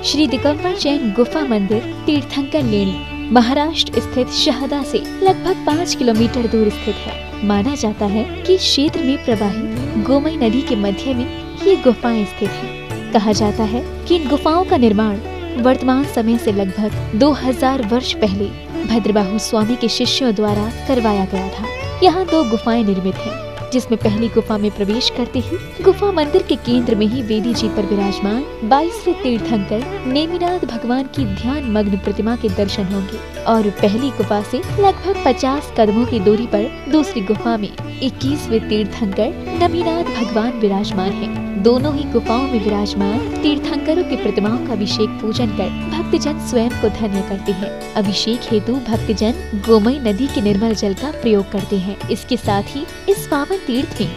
श्री दिगंबर जैन गुफा मंदिर तीर्थंकर लेणी महाराष्ट्र स्थित शहदा से लगभग 5 किलोमीटर दूर स्थित है। माना जाता है कि क्षेत्र में प्रवाहित गोमई नदी के मध्य में ये गुफाएं स्थित हैं। कहा जाता है कि इन गुफाओं का निर्माण वर्तमान समय से लगभग 2000 वर्ष पहले भद्रबाहु स्वामी के शिष्यों द्वारा करवाया गया था। यहाँ 2 गुफाएं निर्मित हैं, जिसमें पहली गुफा में प्रवेश करते ही गुफा मंदिर के केंद्र में ही वेदी जी पर विराजमान 22वें तीर्थंकर नेमिनाथ भगवान की ध्यान मग्न प्रतिमा के दर्शन होंगे और पहली गुफा से लगभग 50 कदमों की दूरी पर दूसरी गुफा में 21वें तीर्थंकर नमीनाथ भगवान विराजमान हैं। दोनों ही गुफाओं में विराजमान तीर्थंकरों की प्रतिमाओं का अभिषेक पूजन कर भक्तजन स्वयं को धन्य करते हैं। अभिषेक हेतु भक्तजन गोमई नदी के निर्मल जल का प्रयोग करते हैं। इसके साथ ही इस पावन तीर्थ में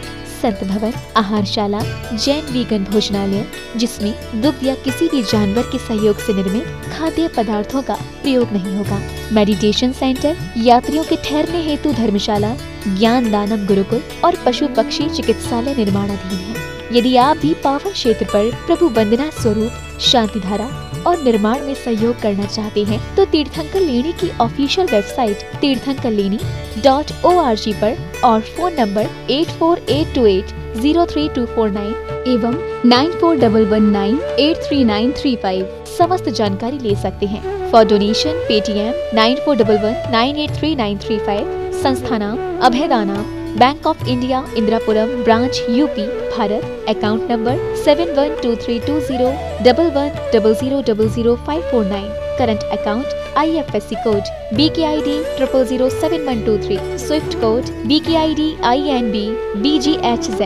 संत भवन, आहारशाला, जैन वीगन भोजनालय, जिसमें दुग्ध या किसी भी जानवर के सहयोग से निर्मित खाद्य पदार्थों का प्रयोग नहीं होगा, मेडिटेशन सेंटर, यात्रियों के ठहरने हेतु धर्मशाला, ज्ञान दानम गुरुकुल और पशु पक्षी चिकित्सालय निर्माणाधीन है। यदि आप भी पावन क्षेत्र पर प्रभु वंदना स्वरूप शांति धारा और निर्माण में सहयोग करना चाहते हैं तो तीर्थंकर लेणी की ऑफिशियल वेबसाइट तीर्थंकरलेणी.org पर और फोन नंबर 8482803249 एवं 9411983935 समस्त जानकारी ले सकते हैं। For donation Paytm 9411983935। संस्था नाम Abhaydana, bank of India, Indirapuram branch, UP, Bharat. Account number 7123201100000549। Current account IFSC code BKID 0007123। Swift code BKID INB BGHZ।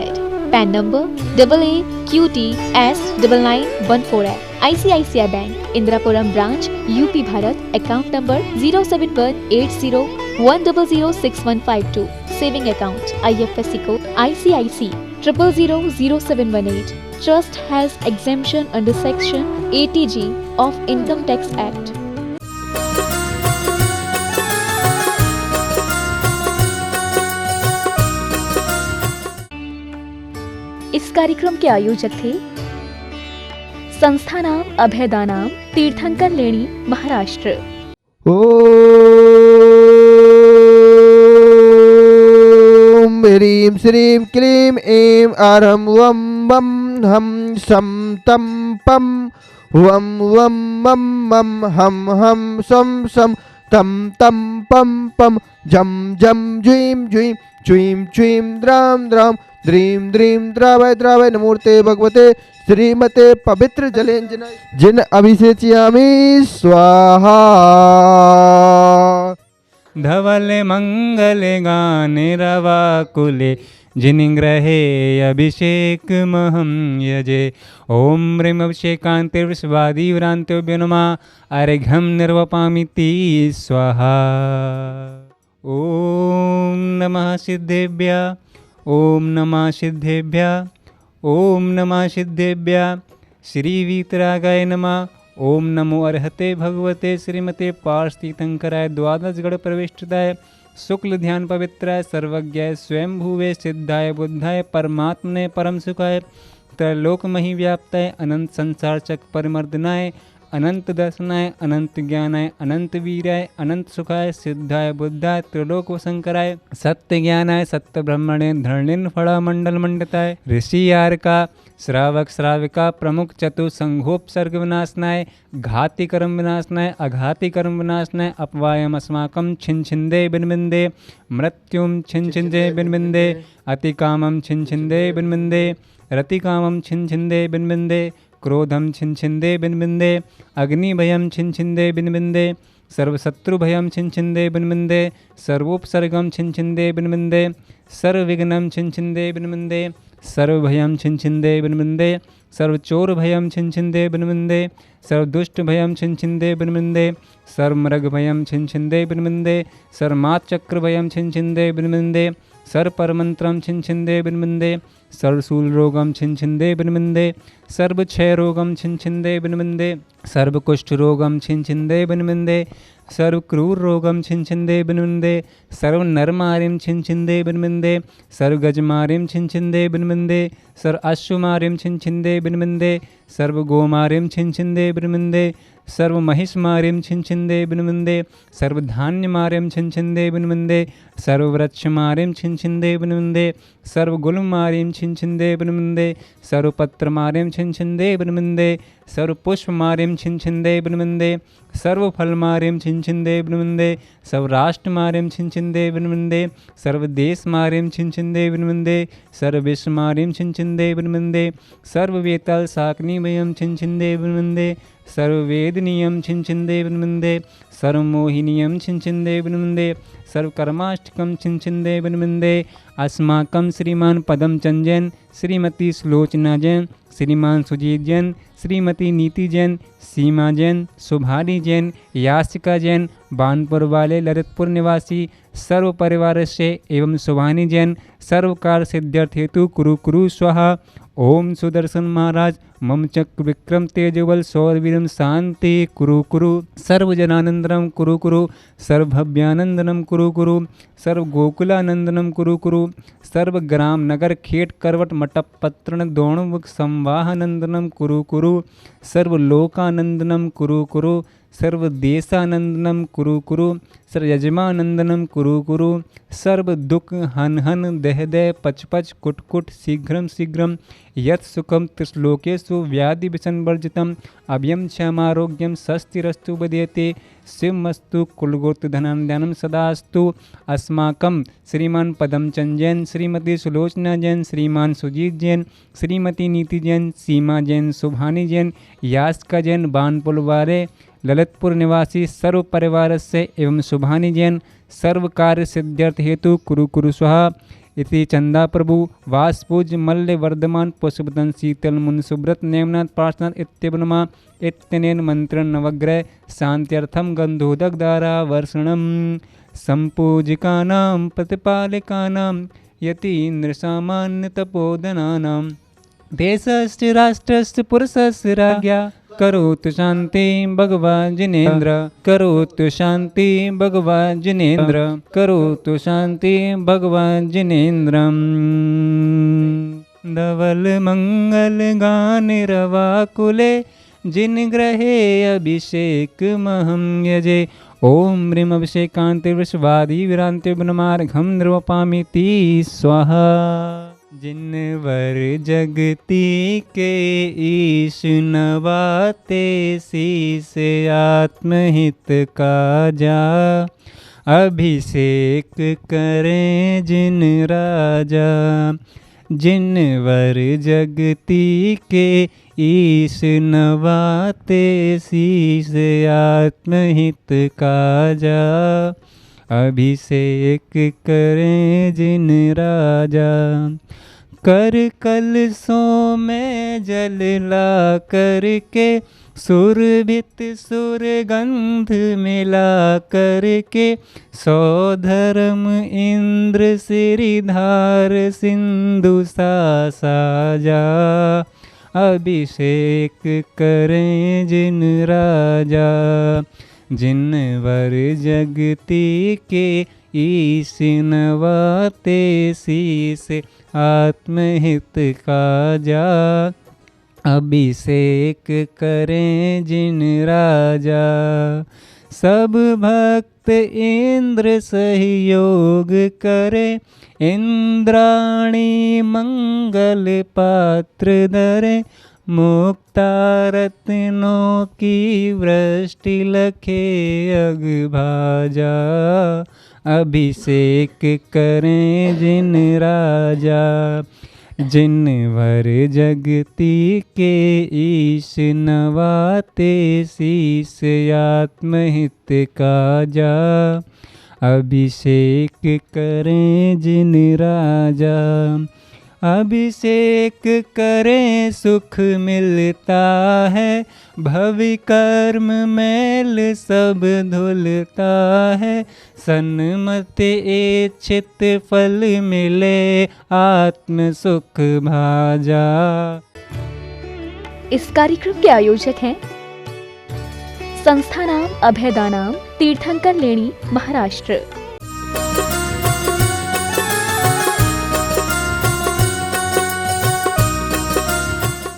PAN number AAQTS9914F। ICICI bank Indirapuram branch, UP, Bharat. Account number 0718010065152। Saving account IFSC code ICIC 000718। Trust has exemption under Section 80G of Income Tax Act. इस कार्यक्रम के आयोजक थे संस्था नाम अभयदानाम, तीर्थंकर लेणी, महाराष्ट्र। ओम ह्रीं श्रीं क्लीं ऐं आरं वं वं हम सं तं पं वं वं मं मं हम सं सं तं तं पं पं जं जं ज्वीं ज्वीं च्वीं च्वीं द्रां द्रां द्रीं द्रीं द्रावय द्रावय नमोते भगवते श्रीमते पवित्र जलेंजनाय जिन अभिषेचयामि स्वाहा। धवले मंगले गाने रवाकुले जिनिग्रहे अभिषेक महं यजे। ओम ह्रीं अभिषेकान्तिर्विश्वादिव्रान्त्यो नमः अर्घ्यं निर्वपामिति स्वाहा। ओम नमः सिद्धेभ्यः, ओम नमः सिद्धेभ्यः, ओम नमः सिद्धेभ्यः। श्री वीतरागाय नमः। ओम नमो अर्हते भगवते श्रीमते पार्षतीर्थंकराय द्वादशगढ़ प्रविष्टाय शुक्ल ध्यान पवित्राय सर्वज्ञाय स्वयंभुवे सिद्धाय बुद्धाय परमात्मने परम सुखाय त्रैलोकमहि व्याप्ताय अनंत संसार चक परिमर्दनाय अनंत दर्शनाय अनंत ज्ञानाय अनंत वीराय अनंत सुखाय सिद्धाय बुद्धाय त्रिलोक वसंकराय सत्य ज्ञानाय सत्य ब्रह्मणे धरणिन फड़ा मंडल मंडताय ऋषि यारका श्रावक श्राविका प्रमुख चतु संघोपसर्ग विनाशनाय घाति कर्म विनाशनाय अघाति कर्म विनाशनाय अपवायम अस्माकं छिंछिंदे बिनबिंदे मृत्युम छिंछिंदे बिनबिंदे अतिकामम छिंछिंदे बिनबिंदे रतिकामम छिंछिंदे बिनबिंदे क्रोधम छिंछिंदे बिनबिंदे अग्निभयम छिंछिंदे बिनबिंदे सर्वशत्रुभयम छिंछिंदे बिनबिंदे सर्वोपसर्गम छिंछिंदे बिनबिंदे सर्वविघ्नं छिंछिंदे बिनबिंदे सर्वभयं छिंछिंदे बिनबिंदे सर्वचोरभयं छिंछिंदे बिनबिंदे सर्वदुष्टभयं छिंछिंदे बिनबिंदे सर्वमृगभयं छिंछिंदे बिनबिंदे सर्वमाचक्रभयं छिंछिंदे बिनबिंदे सर्वपरमंत्रं छिंछिंदे बिनबिंदे सर्वशूलरोगं छिंछिंदे बिनबिंदे सर्वक्षयरोगं छिंछिंदे बिनबिंदे सर्वकुष्ठरोगं छिंछिंदे बिनबिंदे सर्वक्रूररोगं छिंछिंदे बिनबिंदे सर्वनरमारिं छिंछिंदे बिनबिंदे सर्वगजमारिं छिंछिंदे बिनबिंदे सर्वाश्वमारिं छिंछिंदे बिनबिंदे सर्वगोमारिं छिञ्छिन्दे ब्रह्मन्दे सर्वमहिषमारिं छिञ्छिन्दे ब्रह्मन्दे सर्वधान्यमारिं छिञ्छिन्दे ब्रह्मन्दे सर्ववृक्षमारिं छिञ्छिन्दे ब्रह्मन्दे सर्वगुलमारिं छिञ्छिन्दे ब्रह्मन्दे सर्वपत्रमारिं छिञ्छिन्दे ब्रह्मन्दे सर्वपुष्पमारिं छिञ्छिन्दे ब्रह्मन्दे सर्वफलमारिं छिञ्छिन्दे ब्रह्मन्दे सर्वराष्ट्रमारिं छिञ्छिन्दे ब्रह्मन्दे सर्वदेशमारिं छिञ्छिन्दे ब्रह्मन्दे सर्वविश्वमारिं छिञ्छिन्दे ब्रह्मन्दे सर्ववेताल साकनीमयं छिञ्छिन्दे ब्रह्मन्दे सर्ववेदनीयं छिञ्छिन्दे ब्रह्मन्दे सर्वमोहिनीयं छिञ्छिन्दे ब्रह्मन्दे सर्वकर्माष्टकं छिञ्छिन्दे ब्रह्मन्दे अस्माकं श्रीमान पदम चंद जैन, श्रीमती सुलोचना जैन, श्रीमान सुजीत जैन, श्रीमती नीति जैन, सीमा जैन, सुभानी जैन, यासिका जैन, बानपुर वाले ललितपुर निवासी सर्व परिवार से एवं सुभानी जैन सर्वकार सिद्ध्यर्थ हेतु कुरु कुरु स्वाहा। ओम सुदर्शन महाराज मम चक्र विक्रम तेजबल सौरवीरम शांति कुरु कुरु सर्वजनानंदनम कुरु कुरु सर्वभव्यानंदनम कुरु कुरु सर्वगोकुलानंदनम कुरु कुरु सर्वग्राम नगर खेट करवट मटप पत्रण दोणमुख संवाहनंदनम कुरु कुरु सर्वलोकानंदनम कुरु कुरु सर्वदेशानंदनम कुरु कुरु सर्वयजमानंदनम कुरु कुरु सर्व दुख हन हन दह दह पच पच कुट कुट शीघ्रम शीघ्रम यत् सुखम त्रिश्लोकेषु व्याधि विसंवर्जितम अभयम क्षमारोग्यम स्वस्तिरस्तु बध्यते शिवमस्तु कुलगोत्र धनान्दानं सदास्तु। अस्माकं श्रीमान पदम चंद जैन, श्रीमती सुलोचना जैन, श्रीमान सुजीत जैन, श्रीमती नीति जैन, सीमा जैन, सुभानी जैन, यास्का जैन, बानपुर वाले ललितपुर निवासी सर्व परिवार से एवं सुभानी जैन सर्व कार्य सिद्ध्यर्थ हेतु कुरु कुरु स्वाहा। इति चंदा प्रभु वासपूज मल्ल वर्धमान पुष्पदन शीतल मुन सुब्रत नेमनाथ प्रार्थना इत्यवनमा इत्यनेन मंत्रण नवग्रह शांत्यर्थम गंधोदक द्वारा वर्षणम संपूजिकानां प्रतिपालिकानां यतीन्द्र सामान्य तपोधनानां देशस्य राष्ट्रस्य पुरुषस्य राज्ञा करोतु शांति भगवान जिनेन्द्र करोतु शांति भगवान जिनेन्द्र करोतु शांति भगवान जिनेन्द्र। धवल मंगल गान रवाकुले जिन ग्रहे अभिषेक महम यजे ओम ह्रीम अभिषेकांति विश्वादि विरांति बनमार्घम निर्वपामिति स्वाहा। जिनवर जगती के ईश नवाते शीस आत्महित काजा अभिषेक करें जिन राजा। जिनवर जगती के ईश नवाते शीस आत्महित काजा अभिषेक करें जिन राजा। कर कलशों में जल ला करके सुरभित सुरगंध मिला करके सौधर्म इंद्र श्रीधार सिंधु सा साजा अभिषेक करें जिन राजा। जिनवर जगती के ईश नवाते शीस आत्महित काजा अभिषेक करें जिन राजा। सब भक्त इंद्र सहयोग करे इंद्राणी मंगल पात्र धरे मुक्ता रत्नों की वृष्टि लखे अगभाजा अभिषेक करें जिन राजा। जिनवर जगती के ईश नवाते शीस आत्महित काजा अभिषेक करें जिन राजा। अभिषेक करें सुख मिलता है भवि कर्म मैल सब धुलता है सन्मति इच्छित फल मिले आत्म सुख भाजा। इस कार्यक्रम के आयोजक हैं संस्थानाम अभयदानाम तीर्थंकर लेणी महाराष्ट्र।